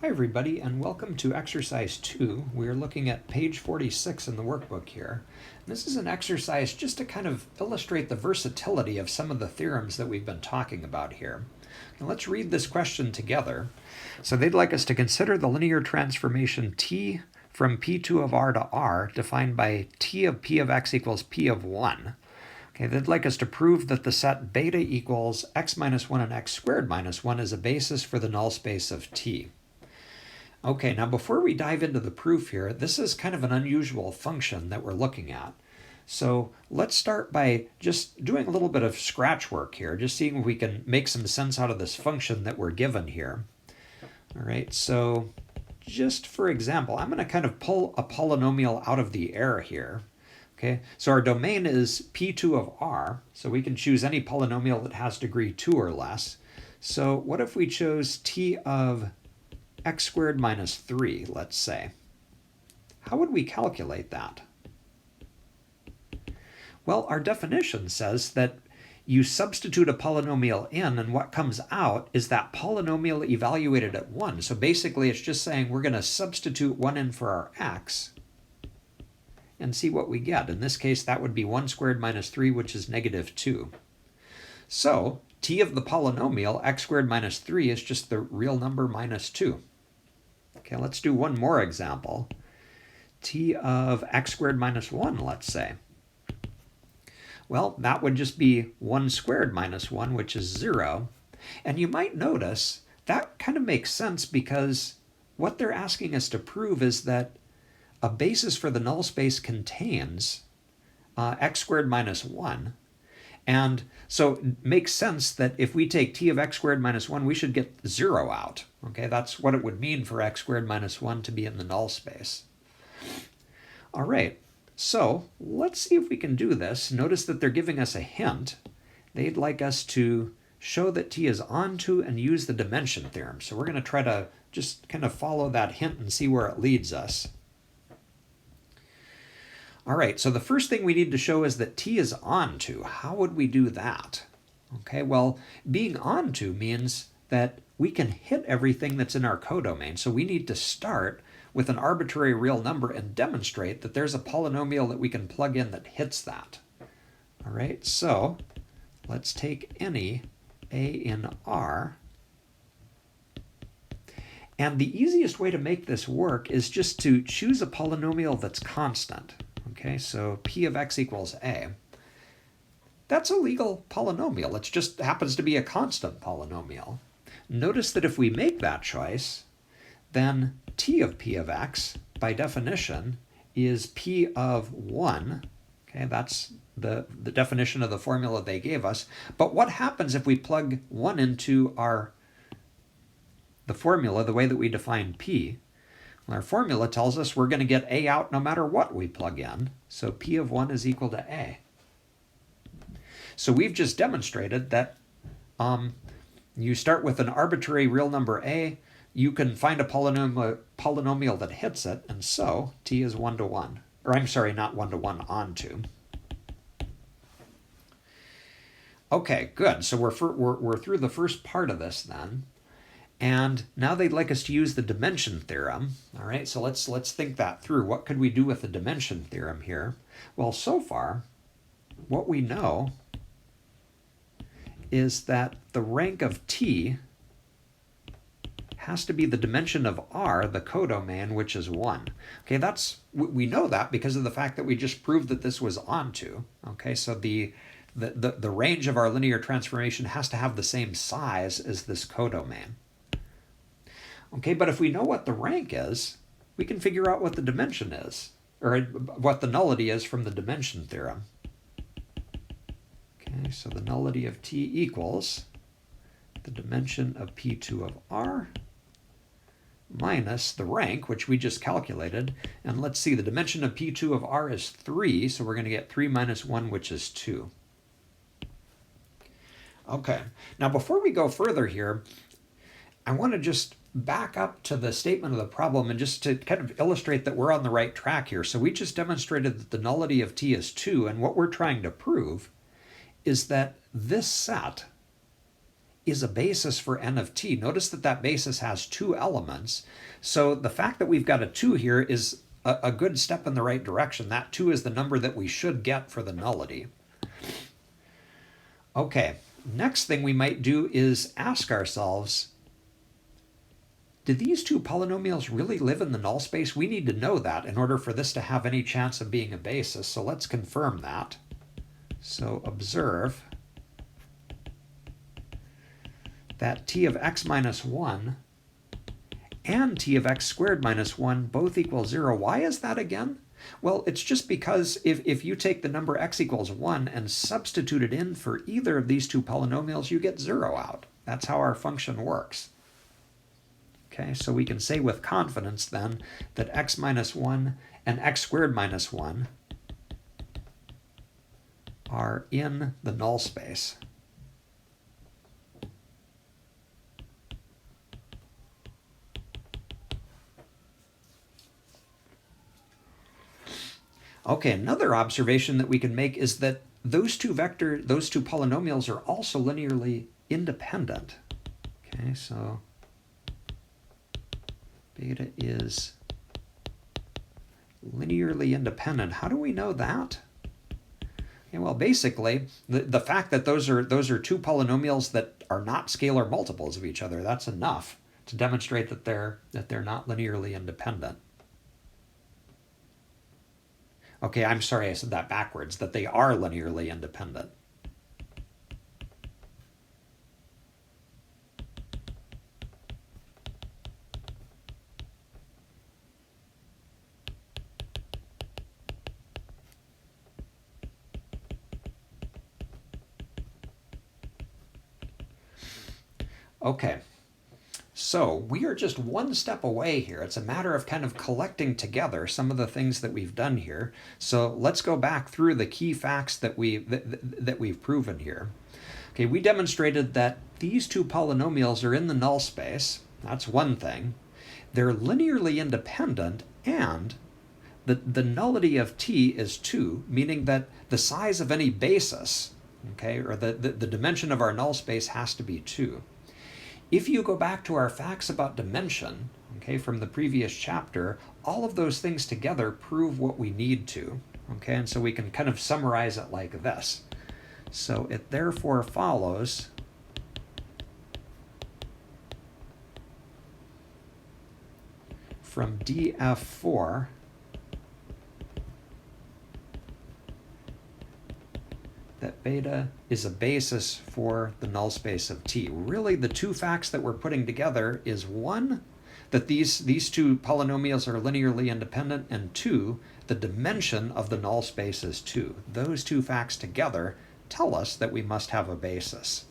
Hi everybody, and welcome to exercise 2. We're looking at page 46 in the workbook here. This is an exercise just to kind of illustrate the versatility of some of the theorems that we've been talking about here. Now let's read this question together. So they'd like us to consider the linear transformation t from p2 of r to r defined by t of p of x equals p of 1. Okay, they'd like us to prove that the set beta equals x minus 1 and x squared minus 1 is a basis for the null space of T. Okay, now before we dive into the proof here, this is kind of an unusual function that we're looking at. So let's start by just doing a little bit of scratch work here, just seeing if we can make some sense out of this function that we're given here. All right, so just for example, I'm going to kind of pull a polynomial out of the air here. Okay, so our domain is p2 of r, so we can choose any polynomial that has degree 2 or less. So what if we chose t of x squared minus 3, let's say? How would we calculate that? Well, our definition says that you substitute a polynomial in, and what comes out is that polynomial evaluated at 1. So basically it's just saying we're going to substitute 1 in for our x and see what we get. In this case, that would be 1 squared minus 3, which is negative 2. So t of the polynomial, x squared minus 3, is just the real number minus 2. Okay, let's do one more example. T of x squared minus 1, let's say. Well, that would just be 1 squared minus 1, which is 0. And you might notice that kind of makes sense because what they're asking us to prove is that a basis for the null space contains x squared minus 1. And so it makes sense that if we take t of x squared minus 1, we should get 0 out. Okay, that's what it would mean for x squared minus 1 to be in the null space. All right, so let's see if we can do this. Notice that they're giving us a hint. They'd like us to show that t is onto and use the dimension theorem. So we're going to try to just kind of follow that hint and see where it leads us. All right, so the first thing we need to show is that t is onto. How would we do that? Okay, well, being onto means that we can hit everything that's in our codomain. So we need to start with an arbitrary real number and demonstrate that there's a polynomial that we can plug in that hits that. All right, so let's take any a in R. And the easiest way to make this work is just to choose a polynomial that's constant. Okay, so p of x equals a. That's a legal polynomial. It just happens to be a constant polynomial. Notice that if we make that choice, then t of p of x, by definition, is p of 1. Okay, that's the definition of the formula they gave us. But what happens if we plug 1 into the formula, the way that we define p? Well, our formula tells us we're going to get a out no matter what we plug in. So p of 1 is equal to a. So we've just demonstrated that you start with an arbitrary real number a, you can find a polynomial that hits it, and so t is 1 to 1. Or I'm sorry, not 1 to 1, onto. Okay, good. So we're through the first part of this then. And now they'd like us to use the dimension theorem. All right, so let's think that through. What could we do with the dimension theorem here? Well, so far, what we know is that the rank of t has to be the dimension of R, the codomain, which is 1. Okay, we know that because of the fact that we just proved that this was onto. Okay, so the range of our linear transformation has to have the same size as this codomain. Okay, but if we know what the rank is, we can figure out what the dimension is, or what the nullity is from the dimension theorem. Okay, so the nullity of t equals the dimension of p2 of r minus the rank, which we just calculated. And let's see, the dimension of p2 of r is 3, so we're going to get 3 minus 1, which is 2. Okay, now before we go further here, I want to just back up to the statement of the problem and just to kind of illustrate that we're on the right track here. So we just demonstrated that the nullity of t is 2, and what we're trying to prove is that this set is a basis for n of t. Notice that that basis has two elements. So the fact that we've got a 2 here is a good step in the right direction. That 2 is the number that we should get for the nullity. Okay, next thing we might do is ask ourselves, do these two polynomials really live in the null space? We need to know that in order for this to have any chance of being a basis. So let's confirm that. So observe that t of x minus 1 and t of x squared minus 1 both equal 0. Why is that again? Well, it's just because if you take the number x equals 1 and substitute it in for either of these two polynomials, you get 0 out. That's how our function works. Okay, so we can say with confidence then that x minus 1 and x squared minus 1 are in the null space. Okay, another observation that we can make is that those two polynomials are also linearly independent. Okay, so beta is linearly independent. How do we know that? Okay, well, basically, the fact that those are two polynomials that are not scalar multiples of each other, that's enough to demonstrate that they're not linearly independent. Okay, I'm sorry, I said that backwards, that they are linearly independent. Okay, so we are just one step away here. It's a matter of kind of collecting together some of the things that we've done here. So let's go back through the key facts that we've proven here. Okay, we demonstrated that these two polynomials are in the null space. That's one thing. They're linearly independent, and the nullity of t is 2, meaning that the size of any basis, okay, or the dimension of our null space has to be 2. If you go back to our facts about dimension, okay, from the previous chapter, all of those things together prove what we need to, okay, and so we can kind of summarize it like this. So it therefore follows from df4 that beta is a basis for the null space of T. Really, the two facts that we're putting together is one, that these two polynomials are linearly independent, and two, the dimension of the null space is 2. Those two facts together tell us that we must have a basis.